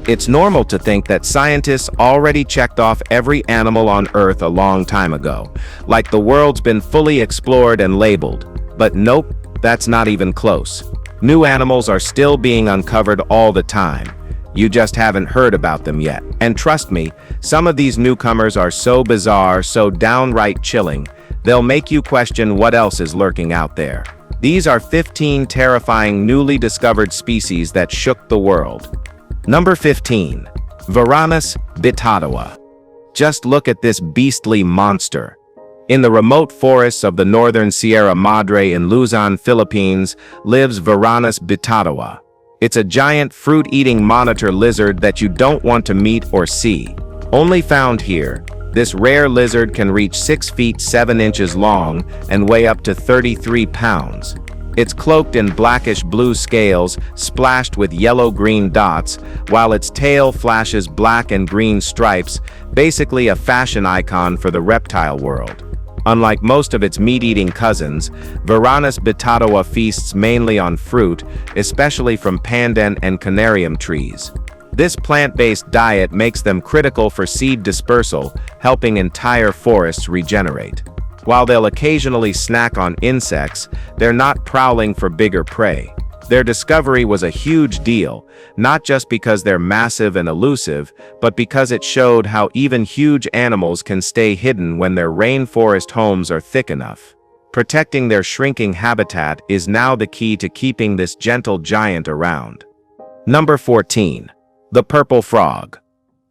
It's normal to think that scientists already checked off every animal on Earth a long time ago, like the world's been fully explored and labeled. But nope, that's not even close. New animals are still being uncovered all the time. You just haven't heard about them yet. And trust me, some of these newcomers are so bizarre, so downright chilling, they'll make you question what else is lurking out there. These are 15 terrifying newly discovered species that shook the world. Number 15. Veronis betadoa. Just look at this beastly monster. In the remote forests of the northern Sierra Madre in Luzon, Philippines, lives Veronis betadoa. It's a giant fruit-eating monitor lizard that you don't want to meet or see. Only found here, this rare lizard can reach 6 feet 7 inches long and weigh up to 33 pounds. It's cloaked in blackish-blue scales splashed with yellow-green dots, while its tail flashes black and green stripes, basically a fashion icon for the reptile world. Unlike most of its meat-eating cousins, Veronis betadoa feasts mainly on fruit, especially from pandan and canarium trees. This plant-based diet makes them critical for seed dispersal, helping entire forests regenerate. While they'll occasionally snack on insects, they're not prowling for bigger prey. Their discovery was a huge deal, not just because they're massive and elusive, but because it showed how even huge animals can stay hidden when their rainforest homes are thick enough. Protecting their shrinking habitat is now the key to keeping this gentle giant around. Number 14. The purple frog.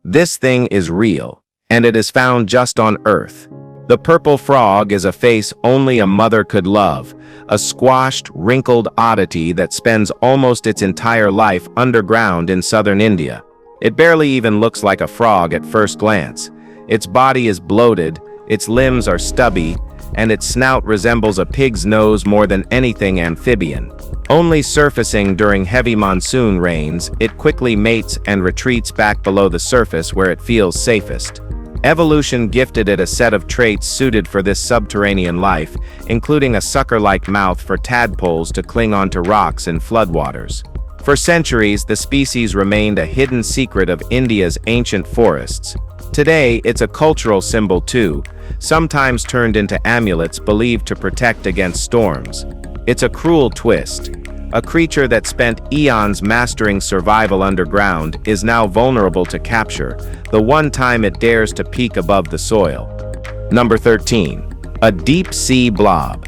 This thing is real, and it is found just on Earth. The purple frog is a face only a mother could love, a squashed, wrinkled oddity that spends almost its entire life underground in southern India. It barely even looks like a frog at first glance. Its body is bloated, its limbs are stubby, and its snout resembles a pig's nose more than anything amphibian. Only surfacing during heavy monsoon rains, it quickly mates and retreats back below the surface where it feels safest. Evolution gifted it a set of traits suited for this subterranean life, including a sucker-like mouth for tadpoles to cling onto rocks in floodwaters. For centuries, the species remained a hidden secret of India's ancient forests. Today, it's a cultural symbol too, sometimes turned into amulets believed to protect against storms. It's a cruel twist. A creature that spent eons mastering survival underground is now vulnerable to capture, the one time it dares to peek above the soil. Number 13. A Deep Sea Blob.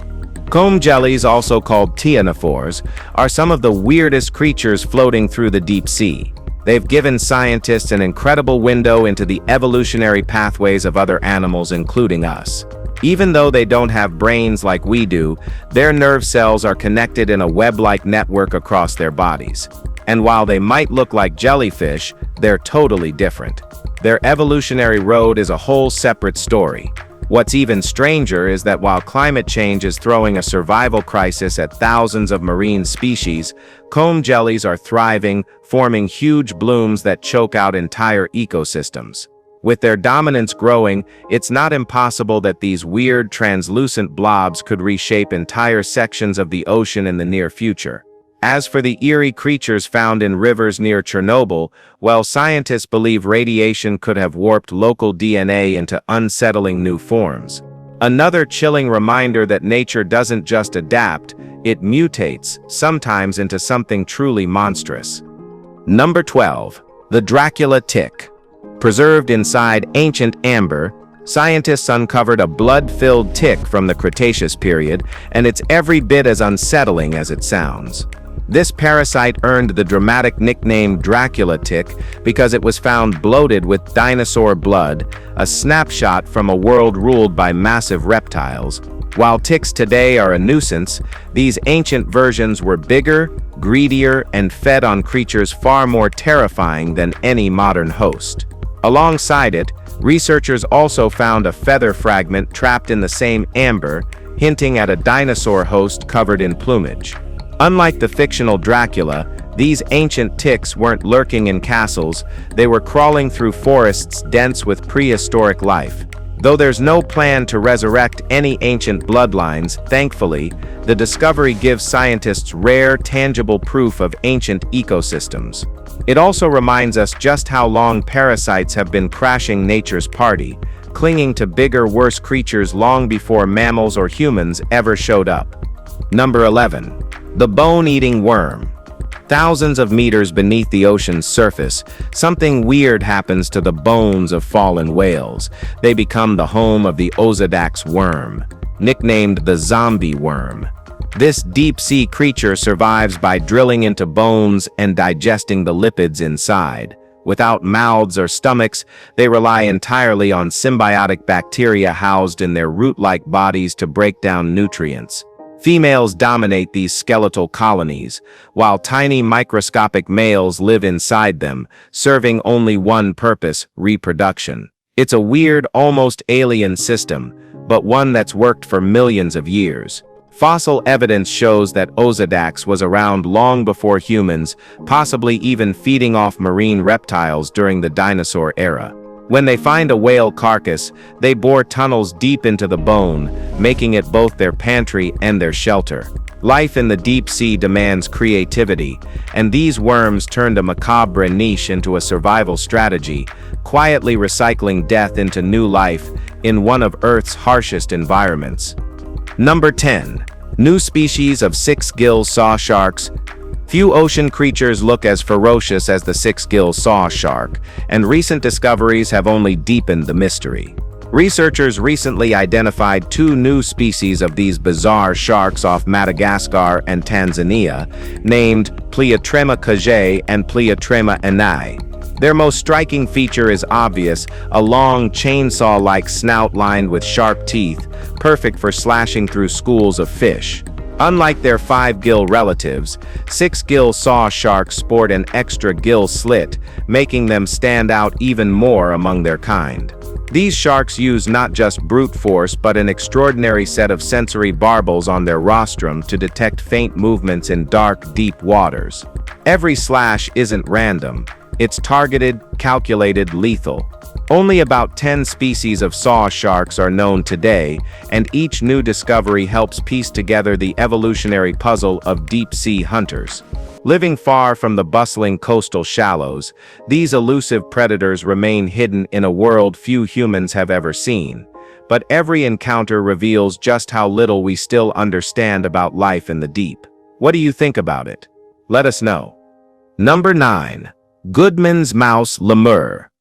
Comb jellies, also called tianophores, are some of the weirdest creatures floating through the deep sea. They've given scientists an incredible window into the evolutionary pathways of other animals, including us. Even though they don't have brains like we do, their nerve cells are connected in a web-like network across their bodies. And while they might look like jellyfish, they're totally different. Their evolutionary road is a whole separate story. What's even stranger is that while climate change is throwing a survival crisis at thousands of marine species, comb jellies are thriving, forming huge blooms that choke out entire ecosystems. With their dominance growing, it's not impossible that these weird, translucent blobs could reshape entire sections of the ocean in the near future. As for the eerie creatures found in rivers near Chernobyl, well, scientists believe radiation could have warped local DNA into unsettling new forms. Another chilling reminder that nature doesn't just adapt, it mutates, sometimes into something truly monstrous. Number 12. The Dracula Tick. Preserved inside ancient amber, scientists uncovered a blood-filled tick from the Cretaceous period, and it's every bit as unsettling as it sounds. This parasite earned the dramatic nickname Dracula Tick because it was found bloated with dinosaur blood, a snapshot from a world ruled by massive reptiles. While ticks today are a nuisance, these ancient versions were bigger, greedier, and fed on creatures far more terrifying than any modern host. Alongside it, researchers also found a feather fragment trapped in the same amber, hinting at a dinosaur host covered in plumage. Unlike the fictional Dracula, these ancient ticks weren't lurking in castles, they were crawling through forests dense with prehistoric life. Though there's no plan to resurrect any ancient bloodlines, thankfully, the discovery gives scientists rare, tangible proof of ancient ecosystems. It also reminds us just how long parasites have been crashing nature's party, clinging to bigger, worse creatures long before mammals or humans ever showed up. Number 11. The bone-eating worm. Thousands of meters beneath the ocean's surface, something weird happens to the bones of fallen whales. They become the home of the Osedax worm, nicknamed the zombie worm. This deep-sea creature survives by drilling into bones and digesting the lipids inside. Without mouths or stomachs, they rely entirely on symbiotic bacteria housed in their root-like bodies to break down nutrients. Females dominate these skeletal colonies, while tiny microscopic males live inside them, serving only one purpose: reproduction. It's a weird, almost alien system, but one that's worked for millions of years. Fossil evidence shows that Osedax was around long before humans, possibly even feeding off marine reptiles during the dinosaur era. When they find a whale carcass, they bore tunnels deep into the bone, making it both their pantry and their shelter. Life in the deep sea demands creativity, and these worms turned a macabre niche into a survival strategy, quietly recycling death into new life in one of Earth's harshest environments. Number 10. New species of six-gill saw sharks. Few ocean creatures look as ferocious as the six-gill saw shark, and recent discoveries have only deepened the mystery. Researchers recently identified 2 new species of these bizarre sharks off Madagascar and Tanzania, named Pleiotrema kajay and Pleiotrema anai. Their most striking feature is obvious: a long, chainsaw-like snout lined with sharp teeth, perfect for slashing through schools of fish. Unlike their 5-gill relatives, 6-gill saw sharks sport an extra gill slit, making them stand out even more among their kind. These sharks use not just brute force but an extraordinary set of sensory barbels on their rostrum to detect faint movements in dark, deep waters. Every slash isn't random. It's targeted, calculated, lethal. Only about 10 species of saw sharks are known today, and each new discovery helps piece together the evolutionary puzzle of deep-sea hunters. Living far from the bustling coastal shallows, these elusive predators remain hidden in a world few humans have ever seen. But every encounter reveals just how little we still understand about life in the deep. What do you think about it? Let us know. Number 9. Goodman's mouse lemur.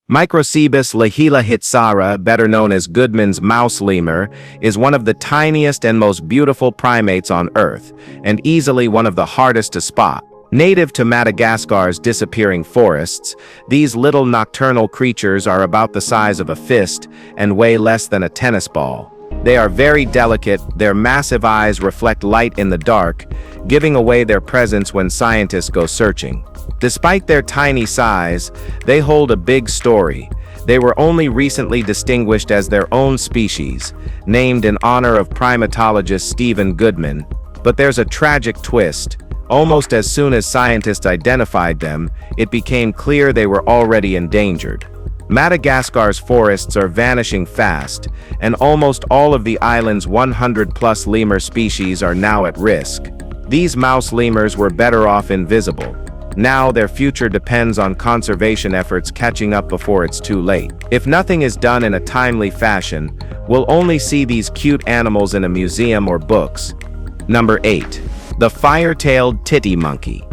Microcebus lahila hitsara, better known as Goodman's mouse lemur, is one of the tiniest and most beautiful primates on Earth, and easily one of the hardest to spot. Native to Madagascar's disappearing forests, these little nocturnal creatures are about the size of a fist and weigh less than a tennis ball. They are very delicate, their massive eyes reflect light in the dark, giving away their presence when scientists go searching. Despite their tiny size, they hold a big story. They were only recently distinguished as their own species, named in honor of primatologist Stephen Goodman. But there's a tragic twist. Almost as soon as scientists identified them, it became clear they were already endangered. Madagascar's forests are vanishing fast, and almost all of the island's 100+ lemur species are now at risk. These mouse lemurs were better off invisible. Now their future depends on conservation efforts catching up before it's too late. If nothing is done in a timely fashion, we'll only see these cute animals in a museum or books. Number 8. The Firetailed Titi monkey.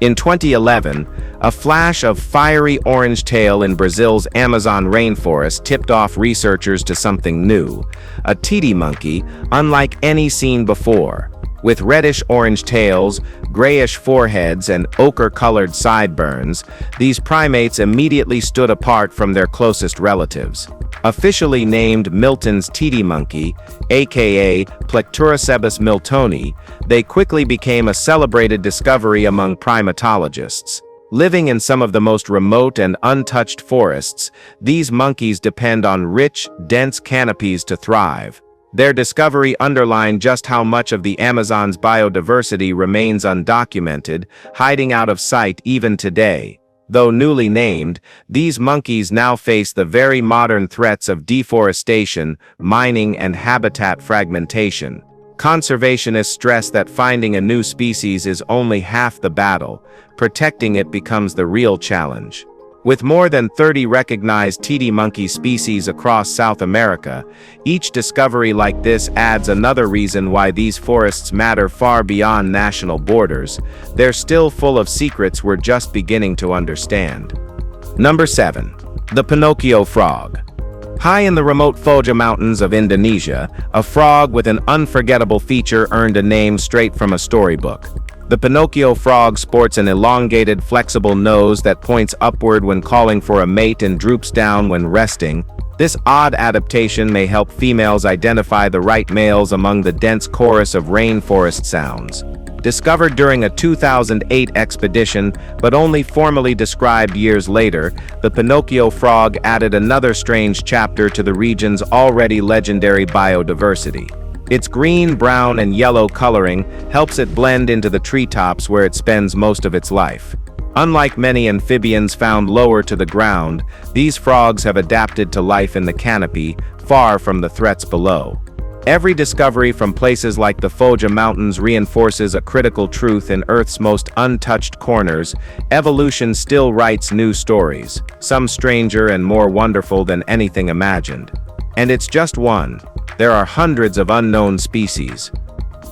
In 2011, a flash of fiery orange tail in Brazil's Amazon rainforest tipped off researchers to something new: a titi monkey, unlike any seen before. With reddish-orange tails, grayish foreheads, and ochre-colored sideburns, these primates immediately stood apart from their closest relatives. Officially named Milton's titi monkey, aka Plecturocebus miltoni, they quickly became a celebrated discovery among primatologists. Living in some of the most remote and untouched forests, these monkeys depend on rich, dense canopies to thrive. Their discovery underlined just how much of the Amazon's biodiversity remains undocumented, hiding out of sight even today. Though newly named, these monkeys now face the very modern threats of deforestation, mining, and habitat fragmentation. Conservationists stress that finding a new species is only half the battle. Protecting it becomes the real challenge. With more than 30 recognized Titi monkey species across South America, each discovery like this adds another reason why these forests matter far beyond national borders. They're still full of secrets we're just beginning to understand. Number 7. The Pinocchio Frog. High in the remote Foja Mountains of Indonesia, a frog with an unforgettable feature earned a name straight from a storybook. The Pinocchio frog sports an elongated, flexible nose that points upward when calling for a mate and droops down when resting. This odd adaptation may help females identify the right males among the dense chorus of rainforest sounds. Discovered during a 2008 expedition, but only formally described years later, the Pinocchio frog added another strange chapter to the region's already legendary biodiversity. Its green, brown, and yellow coloring helps it blend into the treetops where it spends most of its life. Unlike many amphibians found lower to the ground, these frogs have adapted to life in the canopy, far from the threats below. Every discovery from places like the Foja Mountains reinforces a critical truth in Earth's most untouched corners: evolution still writes new stories, some stranger and more wonderful than anything imagined. And it's just one. There are hundreds of unknown species.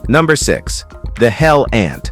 Number 6. The hell ant.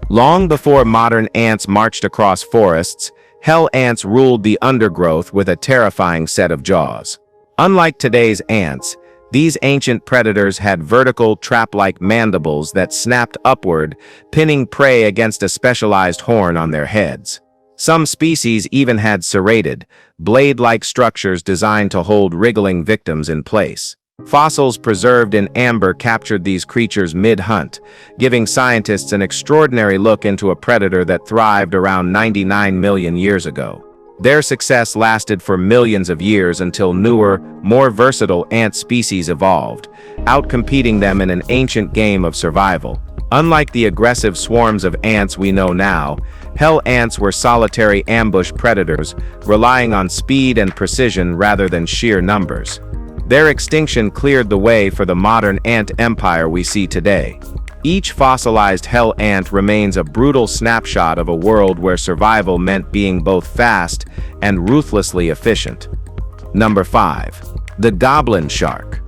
Long before modern ants marched across forests, hell ants ruled the undergrowth with a terrifying set of jaws. Unlike today's ants, these ancient predators had vertical, trap-like mandibles that snapped upward, pinning prey against a specialized horn on their heads. Some species even had serrated, blade-like structures designed to hold wriggling victims in place. Fossils preserved in amber captured these creatures mid-hunt, giving scientists an extraordinary look into a predator that thrived around 99 million years ago. Their success lasted for millions of years until newer, more versatile ant species evolved, outcompeting them in an ancient game of survival. Unlike the aggressive swarms of ants we know now, hell ants were solitary ambush predators, relying on speed and precision rather than sheer numbers. Their extinction cleared the way for the modern ant empire we see today. Each fossilized hell ant remains a brutal snapshot of a world where survival meant being both fast and ruthlessly efficient. Number 5. The Goblin Shark.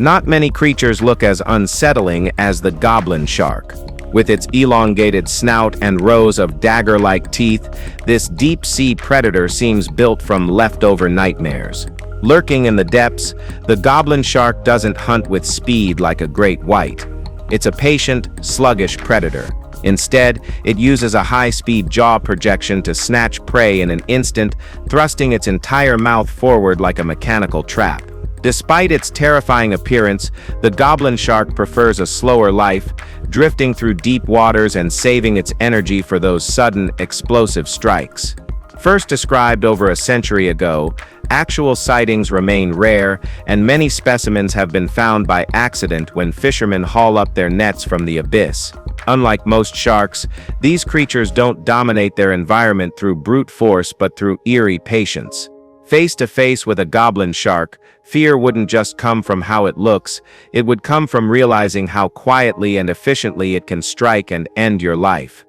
Not many creatures look as unsettling as the Goblin Shark. With its elongated snout and rows of dagger-like teeth, this deep-sea predator seems built from leftover nightmares. Lurking in the depths, the goblin shark doesn't hunt with speed like a great white. It's a patient, sluggish predator. Instead, it uses a high-speed jaw projection to snatch prey in an instant, thrusting its entire mouth forward like a mechanical trap. Despite its terrifying appearance, the goblin shark prefers a slower life, drifting through deep waters and saving its energy for those sudden, explosive strikes. First described over a century ago, actual sightings remain rare, and many specimens have been found by accident when fishermen haul up their nets from the abyss. Unlike most sharks, these creatures don't dominate their environment through brute force but through eerie patience. Face to face with a goblin shark, fear wouldn't just come from how it looks, it would come from realizing how quietly and efficiently it can strike and end your life.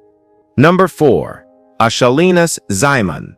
Number 4. Achalinus Zimoni.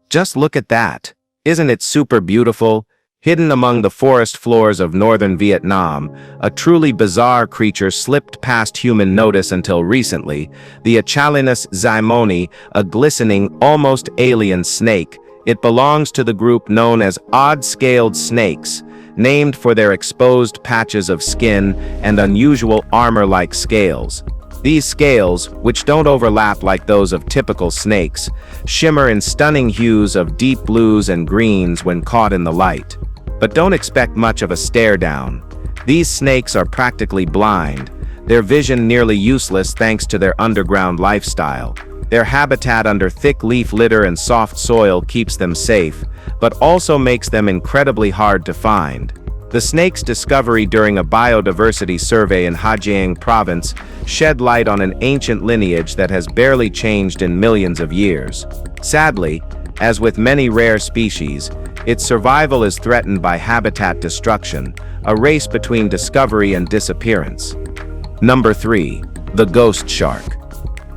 Just look at that. Isn't it super beautiful? Hidden among the forest floors of northern Vietnam, a truly bizarre creature slipped past human notice until recently, the Achalinus Zimoni, a glistening, almost alien snake. It belongs to the group known as odd-scaled snakes, named for their exposed patches of skin and unusual armor-like scales. These scales, which don't overlap like those of typical snakes, shimmer in stunning hues of deep blues and greens when caught in the light. But don't expect much of a stare down. These snakes are practically blind, their vision nearly useless thanks to their underground lifestyle. Their habitat under thick leaf litter and soft soil keeps them safe, but also makes them incredibly hard to find. The snake's discovery during a biodiversity survey in Zhejiang province shed light on an ancient lineage that has barely changed in millions of years. Sadly, as with many rare species, its survival is threatened by habitat destruction, a race between discovery and disappearance. Number 3. The ghost shark.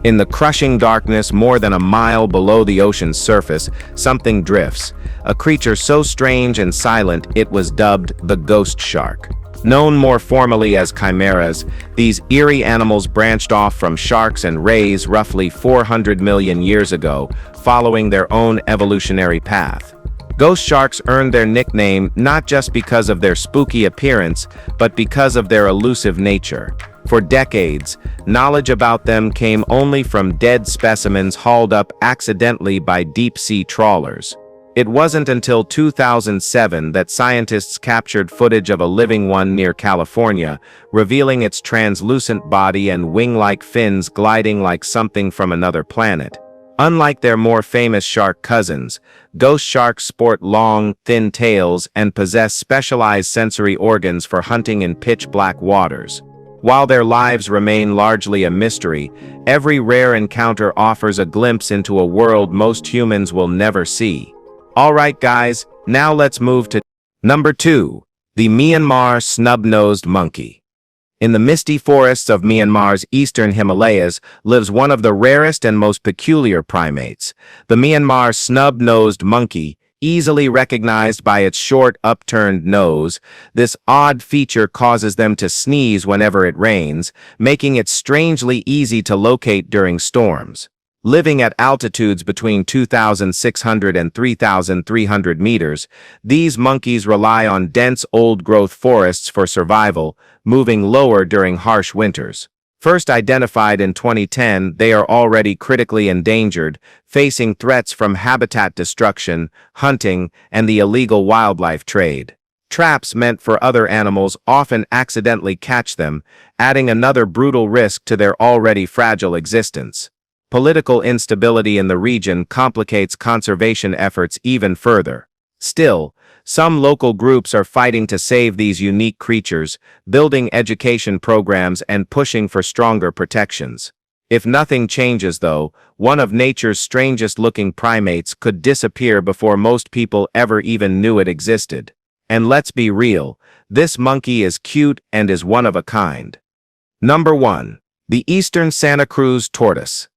In the crushing darkness more than a mile below the ocean's surface, something drifts, a creature so strange and silent it was dubbed the ghost shark. Known more formally as chimeras, these eerie animals branched off from sharks and rays roughly 400 million years ago, following their own evolutionary path. Ghost sharks earned their nickname not just because of their spooky appearance, but because of their elusive nature. For decades, knowledge about them came only from dead specimens hauled up accidentally by deep-sea trawlers. It wasn't until 2007 that scientists captured footage of a living one near California, revealing its translucent body and wing-like fins gliding like something from another planet. Unlike their more famous shark cousins, ghost sharks sport long, thin tails and possess specialized sensory organs for hunting in pitch-black waters. While their lives remain largely a mystery, every rare encounter offers a glimpse into a world most humans will never see. Alright guys, now let's move to Number 2. The Myanmar snub-nosed monkey. In the misty forests of Myanmar's eastern Himalayas lives one of the rarest and most peculiar primates, the Myanmar snub-nosed monkey. Easily recognized by its short, upturned nose, this odd feature causes them to sneeze whenever it rains, making it strangely easy to locate during storms. Living at altitudes between 2,600 and 3,300 meters, these monkeys rely on dense old-growth forests for survival, moving lower during harsh winters. First identified in 2010, they are already critically endangered, facing threats from habitat destruction, hunting, and the illegal wildlife trade. Traps meant for other animals often accidentally catch them, adding another brutal risk to their already fragile existence. Political instability in the region complicates conservation efforts even further. Still, some local groups are fighting to save these unique creatures, building education programs and pushing for stronger protections. If nothing changes though, one of nature's strangest-looking primates could disappear before most people ever even knew it existed. And let's be real, this monkey is cute and is one of a kind. Number 1. The Eastern Santa Cruz Tortoise.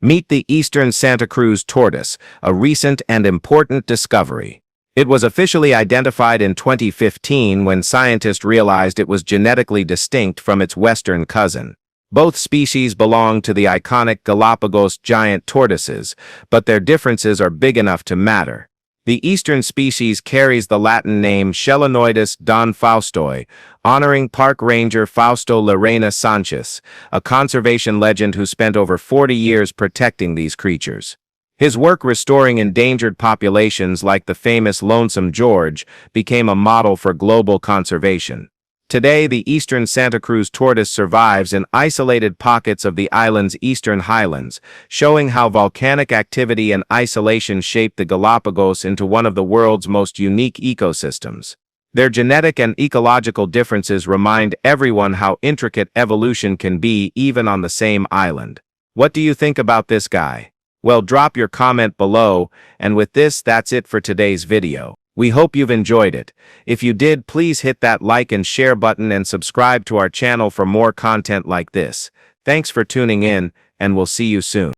Meet the Eastern Santa Cruz Tortoise, a recent and important discovery. It was officially identified in 2015 when scientists realized it was genetically distinct from its western cousin. Both species belong to the iconic Galapagos giant tortoises, but their differences are big enough to matter. The eastern species carries the Latin name Chelonoidus don Faustoi, honoring park ranger Fausto Llerena Sanchez, a conservation legend who spent over 40 years protecting these creatures. His work restoring endangered populations like the famous Lonesome George became a model for global conservation. Today, the eastern Santa Cruz tortoise survives in isolated pockets of the island's eastern highlands, showing how volcanic activity and isolation shaped the Galapagos into one of the world's most unique ecosystems. Their genetic and ecological differences remind everyone how intricate evolution can be even on the same island. What do you think about this guy? Well, drop your comment below, and with this, that's it for today's video. We hope you've enjoyed it. If you did, please hit that like and share button and subscribe to our channel for more content like this. Thanks for tuning in, and we'll see you soon.